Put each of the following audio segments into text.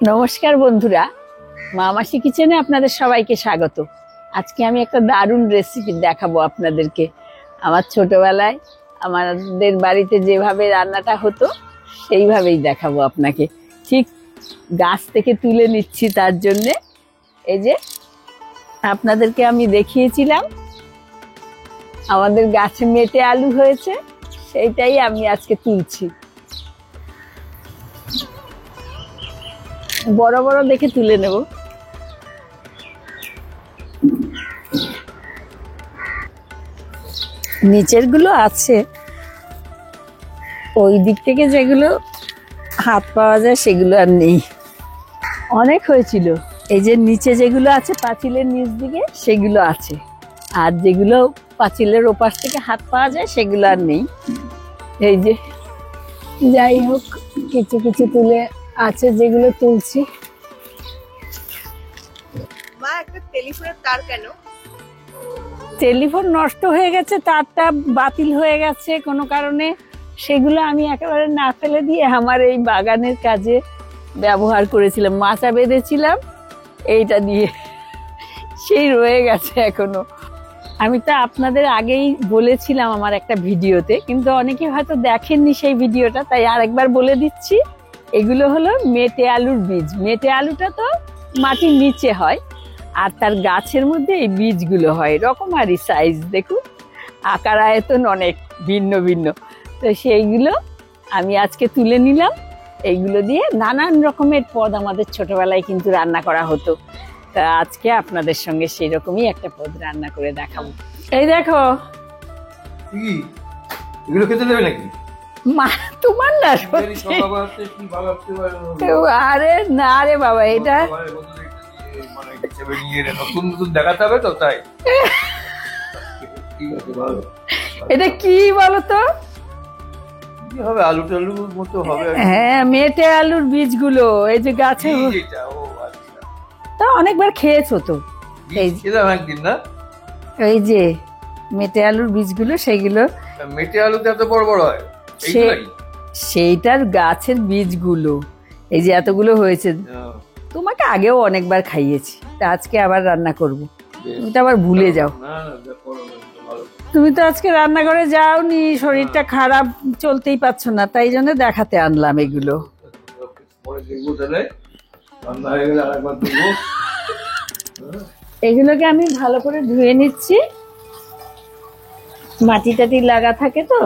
নমস্কার বন্ধুরা, মা মাসি কিচেনে আপনাদের সবাইকে স্বাগত। আজকে আমি একটা দারুণ রেসিপি দেখাবো আপনাদেরকে। আমার ছোটবেলায় আমাদের বাড়িতে যেভাবে রান্নাটা হতো সেইভাবেই দেখাবো আপনাকে। ঠিক গাছ থেকে তুলে নিচ্ছি, তার জন্যে এই যে আপনাদেরকে আমি দেখিয়েছিলাম আমাদের গাছে মেটে আলু হয়েছে, সেইটাই আমি আজকে তুলছি। বড় বড় দেখে তুলে নেব। নিচের গুলো আছে, ওই দিক থেকে যেগুলো হাত পাওয়া যায় সেগুলো আর নেই। অনেক হয়েছিল। এই যে নিচে যেগুলো আছে পাঁচিলের নিচ দিকে সেগুলো আছে, আর যেগুলো পাঁচিলের ওপাশ থেকে হাত পাওয়া যায় সেগুলো আর নেই। এই যে যাই হোক, কিছু কিছু তুলে আছে, যেগুলো তুলছি। মা, একটা টেলিফোনের তার কেন? টেলিফোন নষ্ট হয়ে গেছে, তারটা বাতিল হয়ে গেছে কোনো কারণে। সেগুলো আমি একেবারে না ফেলে দিয়ে আমার এই বাগানের কাজে ব্যবহার করেছিলাম। মাচা বেঁধেছিলাম এইটা দিয়ে, সেই রয়ে গেছে এখনো। আমি তো আপনাদের আগেই বলেছিলাম আমার একটা ভিডিওতে, কিন্তু অনেকে হয়তো দেখেননি সেই ভিডিওটা, তাই আরেকবার বলে দিচ্ছি। এগুলো হলো মেটে আলুর বীজ। মেটে আলুটা তো মাটির নিচে হয়, আর তার গাছের মধ্যে এই বীজগুলো হয় রকমারি সাইজ। দেখুন, আকার আয়তন অনেক ভিন্ন ভিন্ন। তো সেইগুলো আমি আজকে তুলে নিলাম। এইগুলো দিয়ে নানান রকমের পদ আমাদের ছোটবেলায় কিন্তু রান্না করা হতো। তা আজকে আপনাদের সঙ্গে সেই রকমই একটা পদ রান্না করে দেখাবো। এই দেখো, এগুলো খেতে দেবে নাকি? মা তোমার না, আরে না রে বাবা, এটা নতুন নতুন দেখাতে হবে তো, তাই। এটা কি বলতো? হবে আলু টালুর মতো হবে। হ্যাঁ, মেটে আলুর বীজগুলো এই যে গাছে। তা অনেকবার খেয়েছো তো? একদিন না, এই যে মেটে আলুর বীজগুলো, সেইগুলো। মেটে আলুতে এত বড় বড় হয়? সেইটার গাছের বীজগুলো এই যে এতগুলো হয়েছে। তোমাকে আগেও অনেকবার খাইয়েছি, তা আজকে আবার রান্না করব। তুমি তো আবার ভুলে যাও। তুমি তো আজকে রান্নাঘরে যাওনি, শরীরটা খারাপ, চলতেই পারছো না, তাই জন্য দেখাতে আনলাম এগুলো। এগুলোকে আমি ভালো করে ধুয়ে নিচ্ছি, মাটি টাটি লাগা থাকে তো।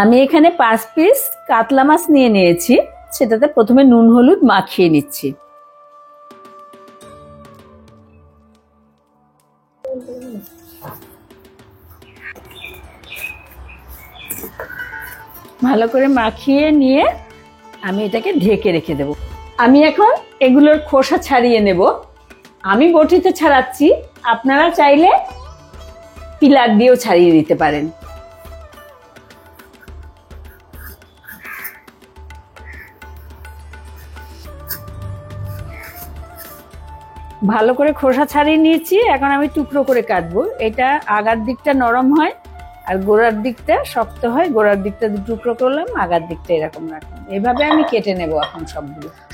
আমি এখানে 5 পিস কাতলা মাছ নিয়ে নিয়েছি, সেটাতে প্রথমে নুন হলুদ মাখিয়ে নিচ্ছি। ভালো করে মাখিয়ে নিয়ে আমি এটাকে ঢেকে রেখে দেব। আমি এখন এগুলোর খোসা ছাড়িয়ে নেব। আমি বটিতে ছাড়াচ্ছি, আপনারা চাইলে পিলার দিয়েও ছাড়িয়ে নিতে পারেন। ভালো করে খোসা ছাড়িয়ে নিয়েছি, এখন আমি টুকরো করে কাটবো। এটা আগার দিকটা নরম হয় আর গোড়ার দিকটা শক্ত হয়। গোড়ার দিকটা টুকরো করলাম, আগার দিকটা এরকম রাখলাম। এভাবে আমি কেটে নেব। এখন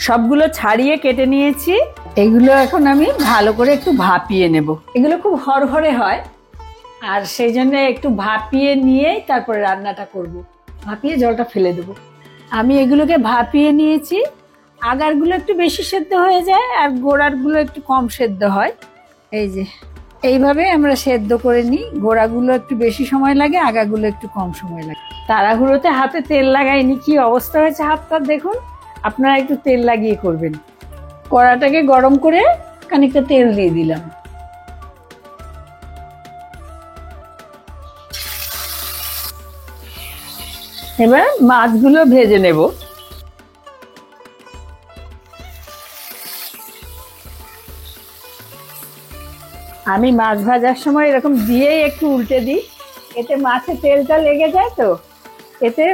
সবগুলো ছাড়িয়ে কেটে নিয়েছি। এগুলো এখন আমি ভালো করে একটু ভাপিয়ে নেব। এগুলো খুব হরহরে হয়, আর সেই জন্য একটু ভাপিয়ে নিয়েই তারপরে রান্নাটা করব। ভাপিয়ে জলটা ফেলে দেবো। আমি এগুলোকে ভাপিয়ে নিয়েছি। আগারগুলো একটু বেশি সেদ্ধ হয়ে যায় আর গোড়ারগুলো একটু কম সেদ্ধ হয়। এই যে এইভাবে আমরা সেদ্ধ করে নিই। গোড়াগুলো একটু বেশি সময় লাগে, আগাগুলো একটু কম সময় লাগে। তাড়াহুড়োতে হাতে তেল লাগাইনি, কি অবস্থা হয়েছে হাতটা দেখুন। আপনারা একটু তেল লাগিয়ে করবেন। কড়াটাকে গরম করে খানিকটা তেল দিয়ে দিলাম। এবার মাছগুলো ভেজে নেব। আমি মাছ ভাজার সময় এরকম দিয়েই একটু উল্টে দিই, এতে মাছে তেলটা লেগে যায়, তো এতে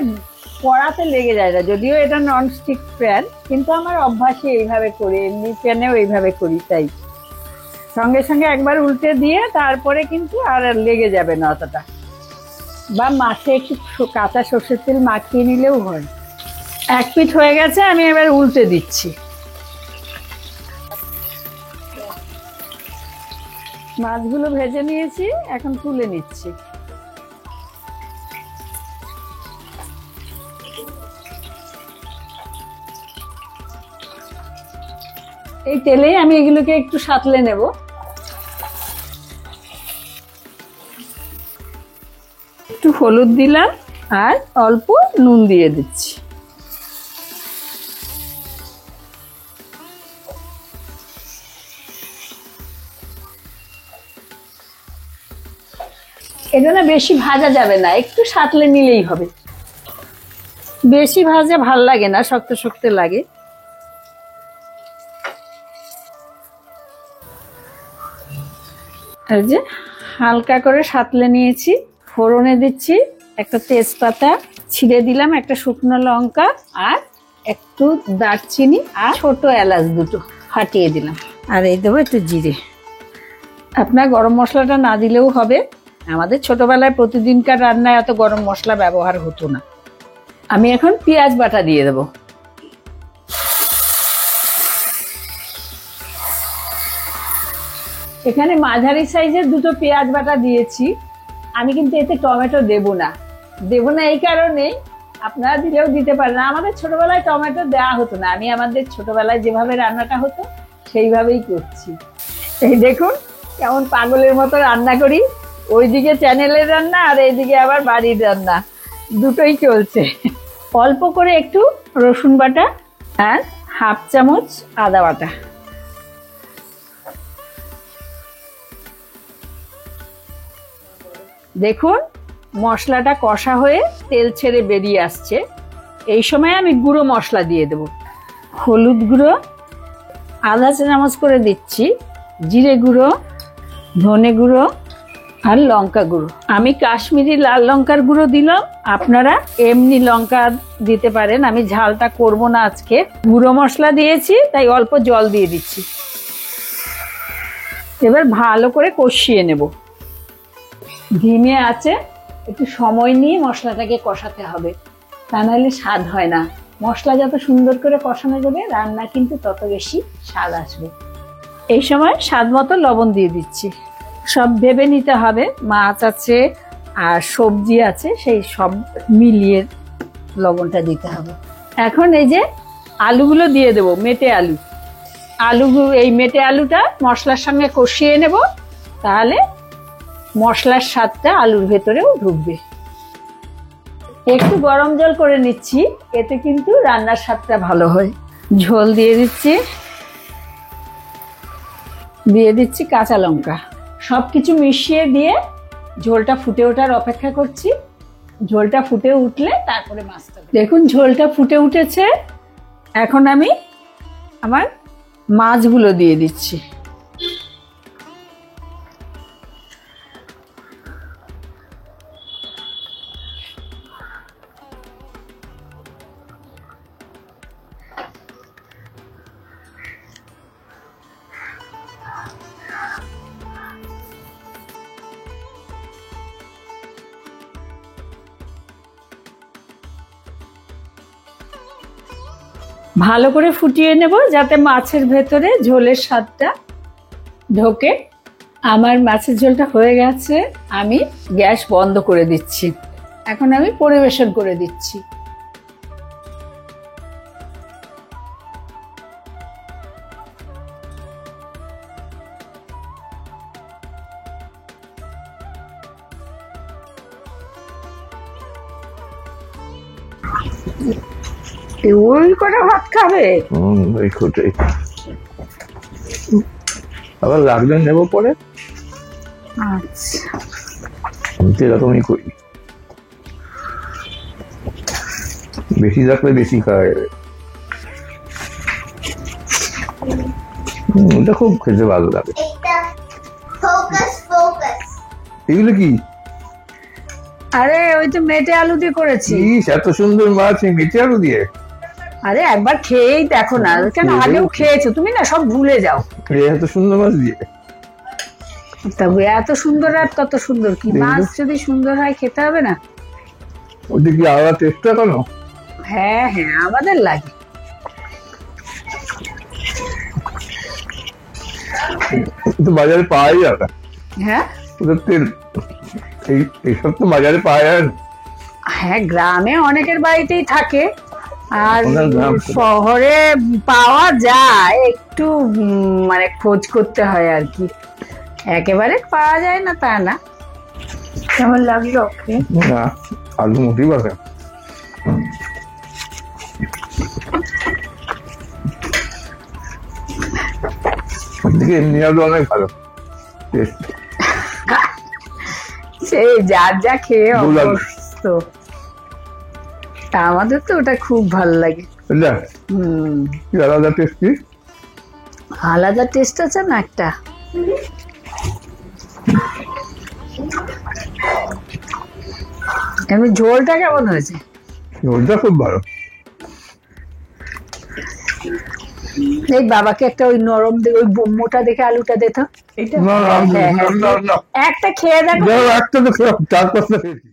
কড়াতে লেগে যায় না। যদিও এটা ননস্টিক প্যান, কিন্তু আমার অভ্যাসই এইভাবে করি, এমনি প্যানেও এইভাবে করি। তাই সঙ্গে সঙ্গে একবার উল্টে দিয়ে তারপরে কিন্তু আর লেগে যাবে না অতটা, বা মাছে একটু কাঁচা সর্ষের তেল মাখিয়ে নিলেও হয়। এক পিঠ হয়ে গেছে, আমি এবার উল্টে দিচ্ছি। মাছগুলো ভেজে নিয়েছি, এখন তুলে নিচ্ছি। এই তেলেই আমি এগুলোকে একটু সাঁতলে নেব। একটু হলুদ দিলাম আর অল্প নুন দিয়ে দিচ্ছি। এটা না বেশি ভাজা যাবে না, একটু সাঁতলে নিলেই হবে। বেশি ভাজা ভাল লাগে না, শক্ত শক্ত লাগে। এই যে হালকা করে সাঁতলে নিয়েছি। ফোড়নে দিচ্ছি একটা তেজপাতা, ছিঁড়ে দিলাম একটা শুকনো লঙ্কা আর একটু দারচিনি আর ছোট এলাচ দুটো ফাটিয়ে দিলাম। আর এই দেবো একটু জিরে। আপনার গরম মশলাটা না দিলেও হবে, আমাদের ছোটবেলায় প্রতিদিনকার রান্নায় এত গরম মশলা ব্যবহার হতো না। আমি এখন পেঁয়াজ বাটা দিয়ে দেবো। এখানে মাঝারি সাইজের দুটো পেঁয়াজ বাটা দিয়েছি। আমি কিন্তু এতে টমেটো দেব না এই কারণে, আপনারা দিলেও দিতে পারেন। আমাদের ছোটবেলায় টমেটো দেওয়া হতো না, আমি আমাদের ছোটবেলায় যেভাবে রান্নাটা হতো সেইভাবেই করছি। এই দেখুন কেমন পাগলের মতো রান্না করি, ওইদিকে চ্যানেলের রান্না আর এইদিকে আবার বাড়ির রান্না, দুটোই চলছে। অল্প করে একটু রসুন বাটা আর হাফ চামচ আদা বাটা। দেখুন মশলাটা কষা হয়ে তেল ছেড়ে বেরিয়ে আসছে। এই সময় আমি গুঁড়ো মশলা দিয়ে দেব। হলুদ গুঁড়ো আধা চামচ করে দিচ্ছি, জিরে গুঁড়ো, ধনে গুঁড়ো আর লঙ্কা গুঁড়ো। আমি কাশ্মীরি লাল লঙ্কার গুঁড়ো দিলাম, আপনারা এমনি লঙ্কা দিতে পারেন। আমি ঝালটা করব না আজকে। গুঁড়ো মশলা দিয়েছি তাই অল্প জল দিয়ে দিচ্ছি। এবার ভালো করে কষিয়ে নেব। ধিমে আছে, একটু সময় নিয়ে মশলাটাকে কষাতে হবে, তা নাহলে স্বাদ হয় না। মশলা যত সুন্দর করে কষানো যাবে রান্না কিন্তু তত বেশি স্বাদ আসবে। এই সময় স্বাদ মতো লবণ দিয়ে দিচ্ছি। সব ভেবে নিতে হবে, মাছ আছে আর সবজি আছে, সেই সব মিলিয়ে লবণটা দিতে হবে। এখন এই যে আলুগুলো দিয়ে দেবো, মেটে আলু। এই মেটে আলুটা মশলার সঙ্গে কষিয়ে নেব, তাহলে মশলার স্বাদটা আলুর ভেতরেও ঢুকবে। একটু গরম জল করে নিচ্ছি, এতে কিন্তু রান্নার স্বাদটা ভালো হয়। ঝোল দিয়ে দিচ্ছি কাঁচা লঙ্কা। সবকিছু মিশিয়ে দিয়ে ঝোলটা ফুটে ওঠার অপেক্ষা করছি। ঝোলটা ফুটে উঠলে তারপরে মাছটা। দেখুন ঝোলটা ফুটে উঠেছে, এখন আমি আমার মাছগুলো দিয়ে দিচ্ছি। ভালো করে ফুটিয়ে নেব যাতে মাছের ভেতরে ঝোলের স্বাদটা ঢোকে। আমার মাছের ঝোলটা হয়ে গেছে, আমি গ্যাস বন্ধ করে দিচ্ছি। এখন আমি পরিবেশন করে দিচ্ছি। ওই করে ভাত খাবে? আবার লাগলে নেবো পরে। আচ্ছা আমি তো এরকমই করি, বেশি রাখলে বেশি খাওয়া যাবে। ওটা খুব খেতে ভালো লাগে। এগুলো কি? আরে ওই তো মেটে আলু দিয়ে করেছি। এত সুন্দর মাছ এই মেটে আলু দিয়ে? আরে একবার খেয়েই দেখো না, কেন আগেও খেয়েছো তুমি, না সব ভুলে যাও। এত সুন্দর মাছ দিয়ে? তবে এত সুন্দর আর তত সুন্দর কি মাছ যদি সুন্দর হয় খেতে হবে না? ওটা কি আলাদা টেস্টটা কেন? হ্যাঁ হ্যাঁ, আমাদের লাগে। তো বাজারে পাওয়াই যাবে না। হ্যাঁ ওদের তেল এইসব তো বাজারে পাওয়া যায় না। হ্যাঁ, গ্রামে অনেকের বাড়িতেই থাকে, আর ওনার গ্রাম তো। শহরে পাওয়া যায় একটু, মানে খোঁজ করতে হয় আর কি, একেবারে পাওয়া যায় না তা না। কেমন লাগলো? না, আলু মোটেই পাবে না। ওদিকে এমনি আলু অনেক ভালো টেস্ট। সেই যার যা খেয়ে ভুল আর- অভ্যস্ত, তা আমাদের তো ওটা খুব ভালো লাগে। বুঝলে হম, কি আলাদা টেস্ট কি? আলাদা টেস্ট আছে না একটা। এমনি ঝোলটা কেমন হয়েছে? ওটা খুব ভালো। এই বাবাকে একটা ওই নরম ওই মোটা দেখে আলুটা দে তো। না, না, হ্যাঁ, হ্যাঁ, না, না, না। একটা খেয়ে দেখো। একটা তো খেলাম, 4-5টা খেয়েছি।